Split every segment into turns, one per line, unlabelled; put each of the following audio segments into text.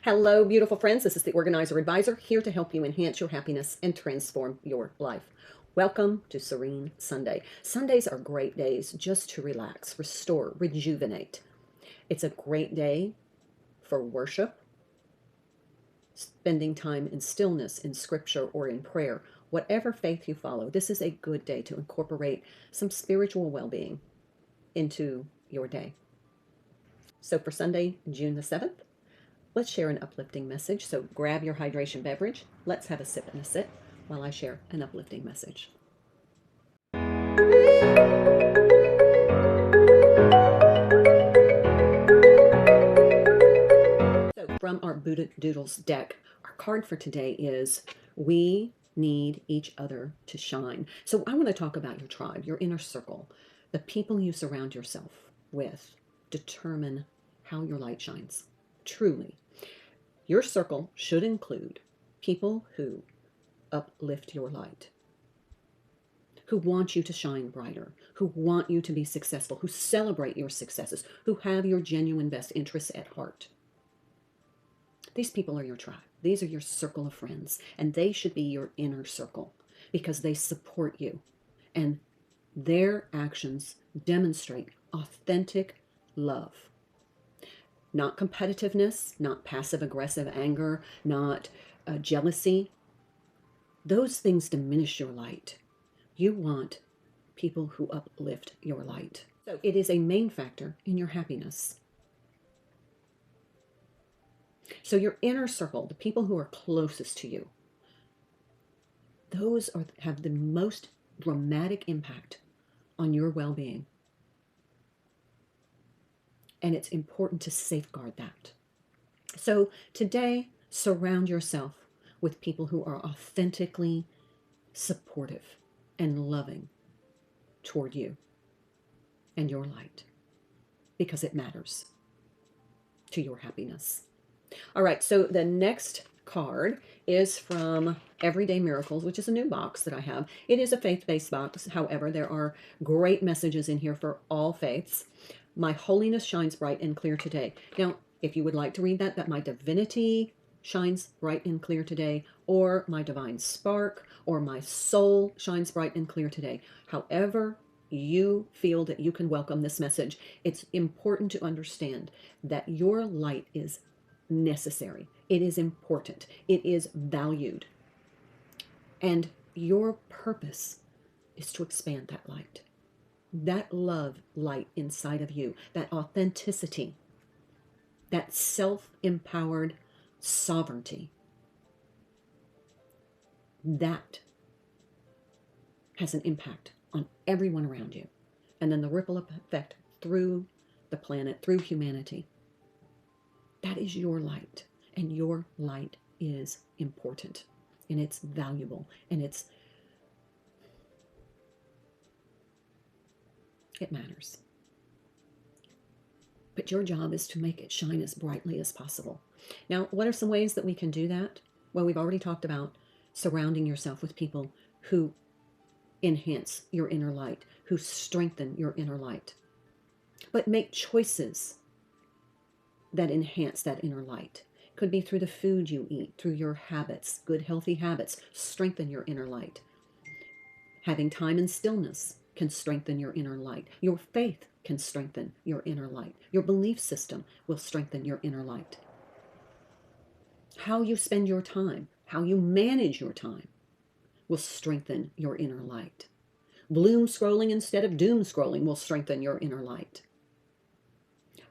Hello, beautiful friends. This is the Organizer Advisor, here to help you enhance your happiness and transform your life. Welcome to Serene Sunday. Sundays are great days just to relax, restore, rejuvenate. It's a great day for worship, spending time in stillness, in scripture, or in prayer. Whatever faith you follow, this is a good day to incorporate some spiritual well-being into your day. So for Sunday, June the 7th, let's share an uplifting message. So grab your hydration beverage. Let's have a sip and a sit while I share an uplifting message. So from our Buddha Doodles deck, our card for today is we need each other to shine. So I want to talk about your tribe, your inner circle. The people you surround yourself with determine how your light shines. Truly. Your circle should include people who uplift your light, who want you to shine brighter, who want you to be successful, who celebrate your successes, who have your genuine best interests at heart. These people are your tribe. These are your circle of friends, and they should be your inner circle because they support you, and their actions demonstrate authentic love. Not competitiveness, not passive-aggressive anger, not jealousy. Those things diminish your light. You want people who uplift your light. So it is a main factor in your happiness. So your inner circle, the people who are closest to you, those have the most dramatic impact on your well-being. And it's important to safeguard that. So today, surround yourself with people who are authentically supportive and loving toward you and your light, because it matters to your happiness. All right, so the next card is from Everyday Miracles, which is a new box that I have. It is a faith-based box. However, there are great messages in here for all faiths. My holiness shines bright and clear today. Now, if you would like to read that my divinity shines bright and clear today, or my divine spark, or my soul shines bright and clear today. However you feel that you can welcome this message, it's important to understand that your light is necessary. It is important. It is valued. And your purpose is to expand that light. That love light inside of you, that authenticity, that self-empowered sovereignty, that has an impact on everyone around you. And then the ripple effect through the planet, through humanity. That is your light, and your light is important, and it's valuable, and it matters. But your job is to make it shine as brightly as possible. Now, what are some ways that we can do that? Well, we've already talked about surrounding yourself with people who enhance your inner light, who strengthen your inner light. But make choices that enhance that inner light. It could be through the food you eat, through your habits, good healthy habits, strengthen your inner light. Having time in stillness can strengthen your inner light. Your faith can strengthen your inner light. Your belief system will strengthen your inner light. How you spend your time, how you manage your time will strengthen your inner light. Bloom scrolling instead of doom scrolling will strengthen your inner light.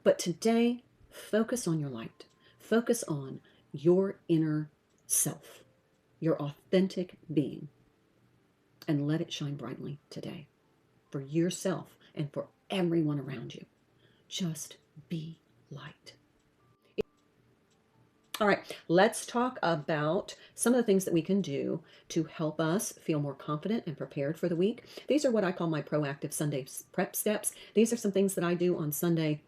But today, focus on your light. Focus on your inner self, your authentic being, and let it shine brightly today for yourself and for everyone around you. Just be light. All right, let's talk about some of the things that we can do to help us feel more confident and prepared for the week. These are what I call my proactive Sunday prep steps. These are some things that I do on Sunday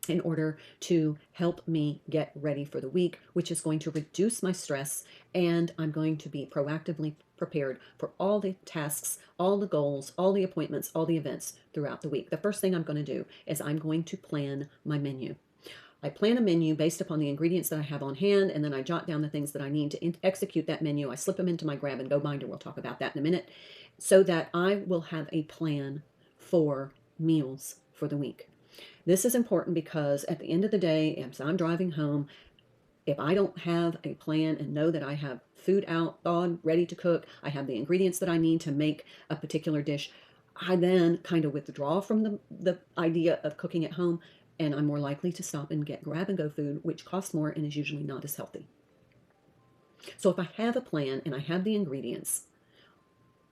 in order to help me get ready for the week, which is going to reduce my stress, and I'm going to be proactively prepared for all the tasks, all the goals, all the appointments, all the events throughout the week. The first thing I'm going to do is I'm going to plan my menu. I plan a menu based upon the ingredients that I have on hand, and then I jot down the things that I need to execute that menu. I slip them into my grab and go binder. We'll talk about that in a minute, so that I will have a plan for meals for the week. This is important because at the end of the day, as I'm driving home, if I don't have a plan and know that I have food out, thawed, ready to cook, I have the ingredients that I need to make a particular dish, I then kind of withdraw from the idea of cooking at home, and I'm more likely to stop and get grab and go food, which costs more and is usually not as healthy. So if I have a plan and I have the ingredients,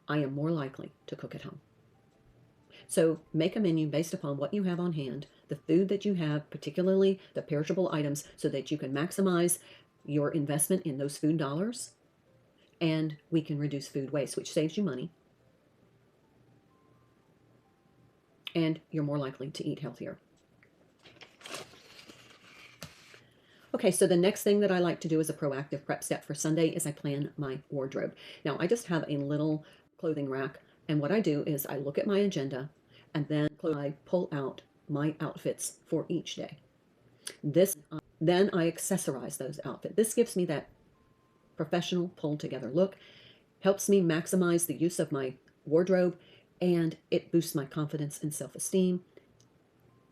I am more likely to cook at home. So make a menu based upon what you have on hand, the food that you have, particularly the perishable items, so that you can maximize your investment in those food dollars, and we can reduce food waste, which saves you money, and you're more likely to eat healthier. Okay, so the next thing that I like to do as a proactive prep step for Sunday is I plan my wardrobe. Now, I just have a little clothing rack, and what I do is I look at my agenda, and then I pull out my outfits for each day. Then I accessorize those outfits. This gives me that professional, pulled together look, helps me maximize the use of my wardrobe, and it boosts my confidence and self-esteem.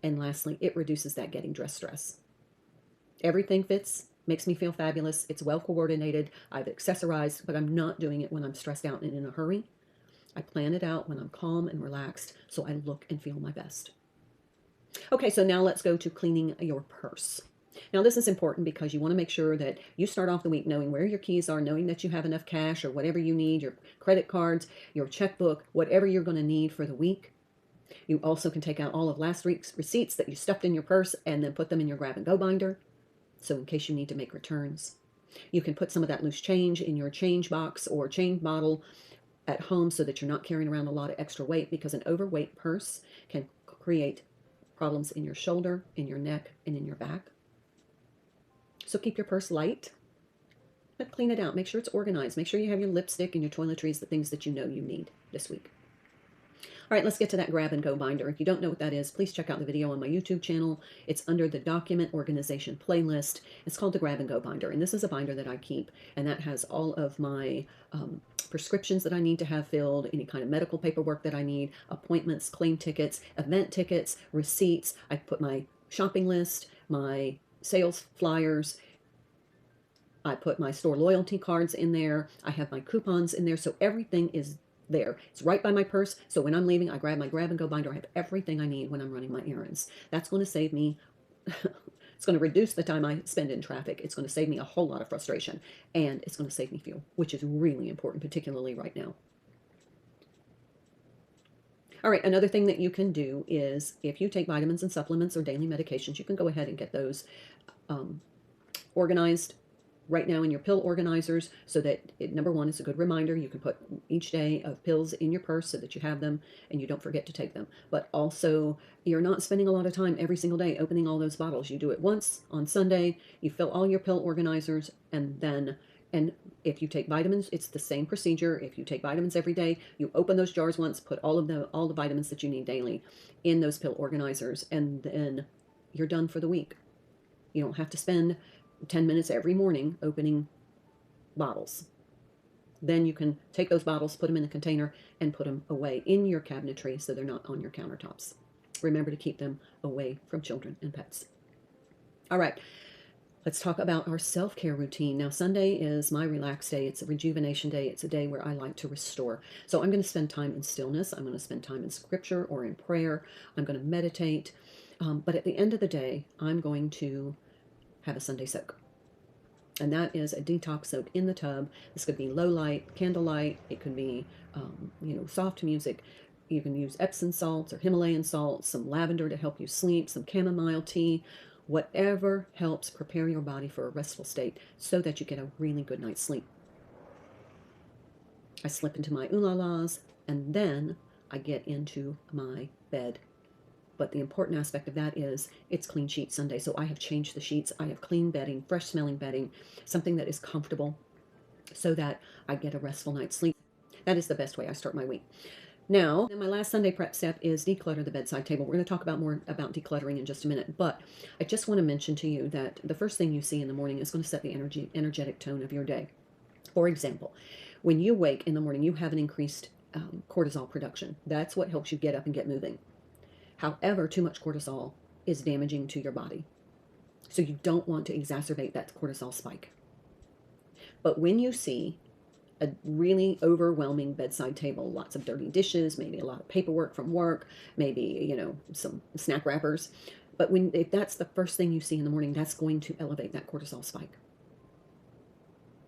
And lastly, it reduces that getting dressed stress. Everything fits, makes me feel fabulous. It's well coordinated. I've accessorized, but I'm not doing it when I'm stressed out and in a hurry. I plan it out when I'm calm and relaxed, so I look and feel my best. Okay, so now let's go to cleaning your purse. Now, this is important because you want to make sure that you start off the week knowing where your keys are, knowing that you have enough cash or whatever you need, your credit cards, your checkbook, whatever you're going to need for the week. You also can take out all of last week's receipts that you stuffed in your purse and then put them in your grab and go binder, so in case you need to make returns. You can put some of that loose change in your change box or change bottle at home so that you're not carrying around a lot of extra weight, because an overweight purse can create problems in your shoulder, in your neck, and in your back. So keep your purse light, but clean it out. Make sure it's organized. Make sure you have your lipstick and your toiletries, the things that you know you need this week. All right, let's get to that grab and go binder. If you don't know what that is, please check out the video on my YouTube channel. It's under the document organization playlist. It's called the grab and go binder, and this is a binder that I keep, and that has all of my prescriptions that I need to have filled, any kind of medical paperwork that I need, appointments, claim tickets, event tickets, receipts. I put my shopping list, my sales flyers. I put my store loyalty cards in there. I have my coupons in there, so everything is there. It's right by my purse, so when I'm leaving, I grab my grab and go binder. I have everything I need when I'm running my errands. That's going to save me, it's going to reduce the time I spend in traffic. It's going to save me a whole lot of frustration, and it's going to save me fuel, which is really important, particularly right now. All right, another thing that you can do is if you take vitamins and supplements or daily medications, you can go ahead and get those organized right now in your pill organizers, so that number one, is a good reminder. You can put each day of pills in your purse so that you have them and you don't forget to take them. But also, you're not spending a lot of time every single day opening all those bottles. You do it once on Sunday, you fill all your pill organizers, and if you take vitamins, it's the same procedure. If you take vitamins every day, you open those jars once, put all the vitamins that you need daily in those pill organizers, and then you're done for the week. You don't have to spend 10 minutes every morning opening bottles. Then you can take those bottles, put them in a container, and put them away in your cabinetry so they're not on your countertops. Remember to keep them away from children and pets. All right, let's talk about our self-care routine. Now, Sunday is my relaxed day. It's a rejuvenation day. It's a day where I like to restore. So I'm going to spend time in stillness. I'm going to spend time in scripture or in prayer. I'm going to meditate. But at the end of the day, I'm going to have a Sunday soak. And that is a detox soak in the tub. This could be low light, candlelight. It could be, soft music. You can use Epsom salts or Himalayan salts, some lavender to help you sleep, some chamomile tea, whatever helps prepare your body for a restful state so that you get a really good night's sleep. I slip into my ooh-la-las, and then I get into my bed. But the important aspect of that is it's clean sheet Sunday. So I have changed the sheets. I have clean bedding, fresh smelling bedding, something that is comfortable so that I get a restful night's sleep. That is the best way I start my week. Now, my last Sunday prep step is declutter the bedside table. We're going to talk about more about decluttering in just a minute, but I just want to mention to you that the first thing you see in the morning is going to set the energetic tone of your day. For example, when you wake in the morning, you have an increased cortisol production. That's what helps you get up and get moving. However, too much cortisol is damaging to your body. So you don't want to exacerbate that cortisol spike. But when you see a really overwhelming bedside table, lots of dirty dishes, maybe a lot of paperwork from work, maybe, some snack wrappers. But if that's the first thing you see in the morning, that's going to elevate that cortisol spike.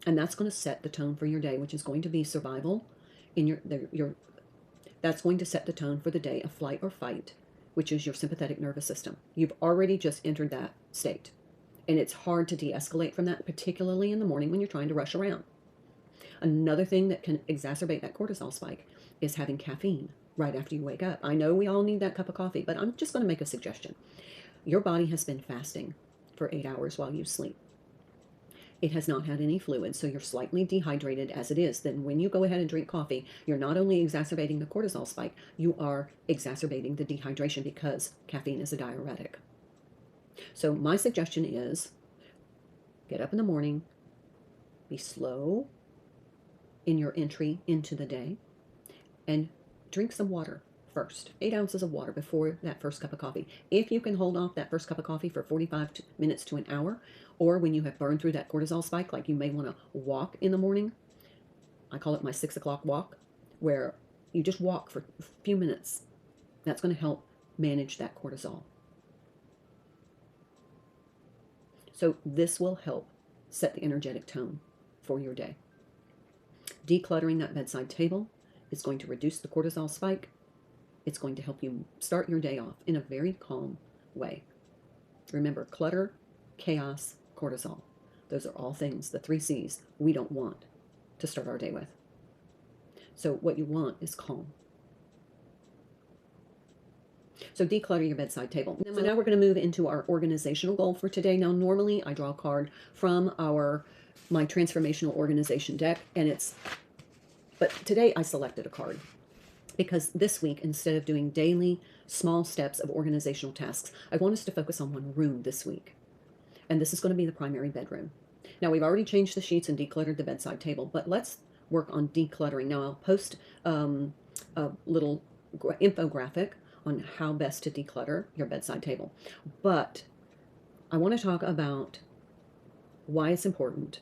And that's going to set the tone for your day, which is going to be survival in that's going to set the tone for the day of flight or fight, which is your sympathetic nervous system. You've already just entered that state. And it's hard to de-escalate from that, particularly in the morning when you're trying to rush around. Another thing that can exacerbate that cortisol spike is having caffeine right after you wake up. I know we all need that cup of coffee, but I'm just going to make a suggestion. Your body has been fasting for 8 hours while you sleep. It has not had any fluid, so you're slightly dehydrated as it is. Then when you go ahead and drink coffee, you're not only exacerbating the cortisol spike, you are exacerbating the dehydration because caffeine is a diuretic. So my suggestion is get up in the morning, be slow in your entry into the day, and drink some water first. 8 ounces of water before that first cup of coffee. If you can hold off that first cup of coffee for 45 minutes to an hour, or when you have burned through that cortisol spike, like you may want to walk in the morning. I call it my 6 o'clock walk, where you just walk for a few minutes. That's going to help manage that cortisol. So this will help set the energetic tone for your day. Decluttering that bedside table is going to reduce the cortisol spike. It's going to help you start your day off in a very calm way. Remember, clutter, chaos, cortisol. Those are all things, the 3 C's, we don't want to start our day with. So what you want is calm. So declutter your bedside table. So now we're going to move into our organizational goal for today. Now, normally I draw a card from my Transformational Organization deck, but today I selected a card because this week, instead of doing daily small steps of organizational tasks, I want us to focus on one room this week. And this is going to be the primary bedroom. Now, we've already changed the sheets and decluttered the bedside table, but let's work on decluttering. Now, I'll post a little infographic on how best to declutter your bedside table. But I want to talk about why it's important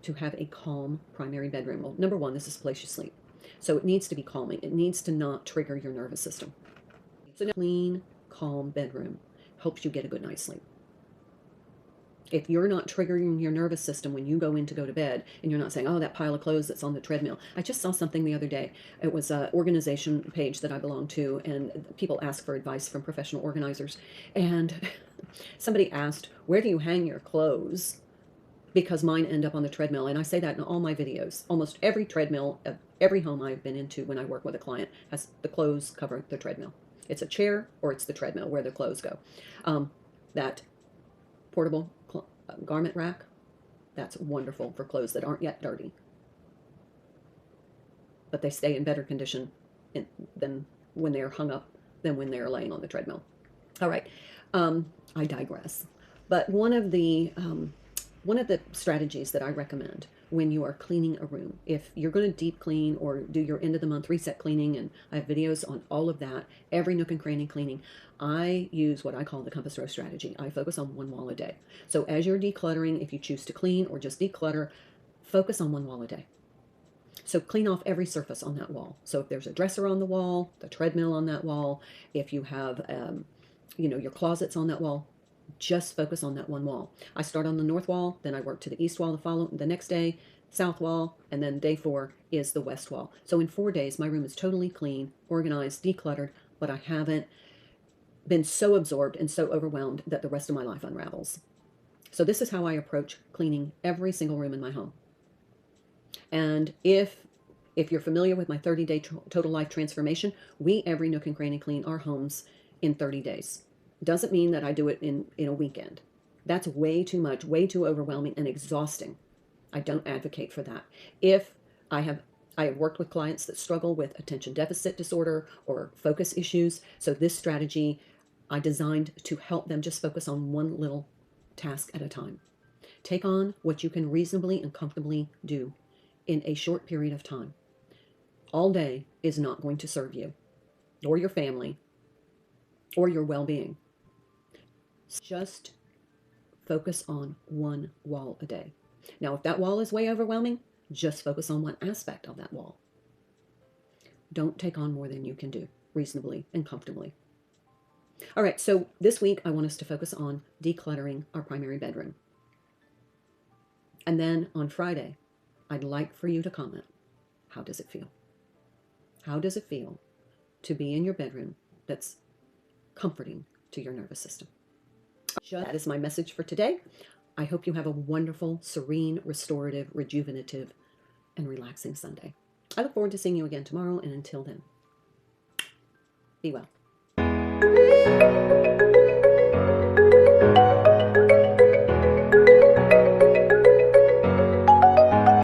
to have a calm primary bedroom. Well, number one, this is the place you sleep. So it needs to be calming. It needs to not trigger your nervous system. So a clean, calm bedroom helps you get a good night's sleep. If you're not triggering your nervous system when you go to bed, and you're not saying, oh, that pile of clothes that's on the treadmill. I just saw something the other day. It was an organization page that I belong to, and people ask for advice from professional organizers. And somebody asked, where do you hang your clothes? Because mine end up on the treadmill. And I say that in all my videos. Almost every treadmill, every home I've been into when I work with a client has the clothes cover the treadmill. It's a chair or it's the treadmill where the clothes go. That portable garment rack, that's wonderful for clothes that aren't yet dirty. But they stay in better condition than when they're hung up than when they're laying on the treadmill. All right, I digress. But one of the strategies that I recommend when you are cleaning a room, if you're going to deep clean or do your end of the month reset cleaning, and I have videos on all of that, every nook and cranny cleaning, I use what I call the compass rose strategy. I focus on one wall a day. So as you're decluttering, if you choose to clean or just declutter, focus on one wall a day. So clean off every surface on that wall. So if there's a dresser on the wall, the treadmill on that wall, if you have, your closets on that wall, just focus on that one wall. I start on the north wall, then I work to the east wall the next day, south wall, and then day 4 is the west wall. So in 4 days, my room is totally clean, organized, decluttered, but I haven't been so absorbed and so overwhelmed that the rest of my life unravels. So this is how I approach cleaning every single room in my home. And if you're familiar with my 30-day total life transformation, we every nook and cranny clean our homes in 30 days. Doesn't mean that I do it in a weekend. That's way too much, way too overwhelming and exhausting. I don't advocate for that. If I have I have worked with clients that struggle with attention deficit disorder or focus issues. So this strategy I designed to help them just focus on one little task at a time. Take on what you can reasonably and comfortably do in a short period of time. All day is not going to serve you or your family or your well-being. Just focus on one wall a day. Now, if that wall is way overwhelming, just focus on one aspect of that wall. Don't take on more than you can do reasonably and comfortably. All right, so this week I want us to focus on decluttering our primary bedroom. And then on Friday, I'd like for you to comment, how does it feel? How does it feel to be in your bedroom that's comforting to your nervous system? That is my message for today. I hope you have a wonderful, serene, restorative, rejuvenative, and relaxing Sunday. I look forward to seeing you again tomorrow, and until then, be well.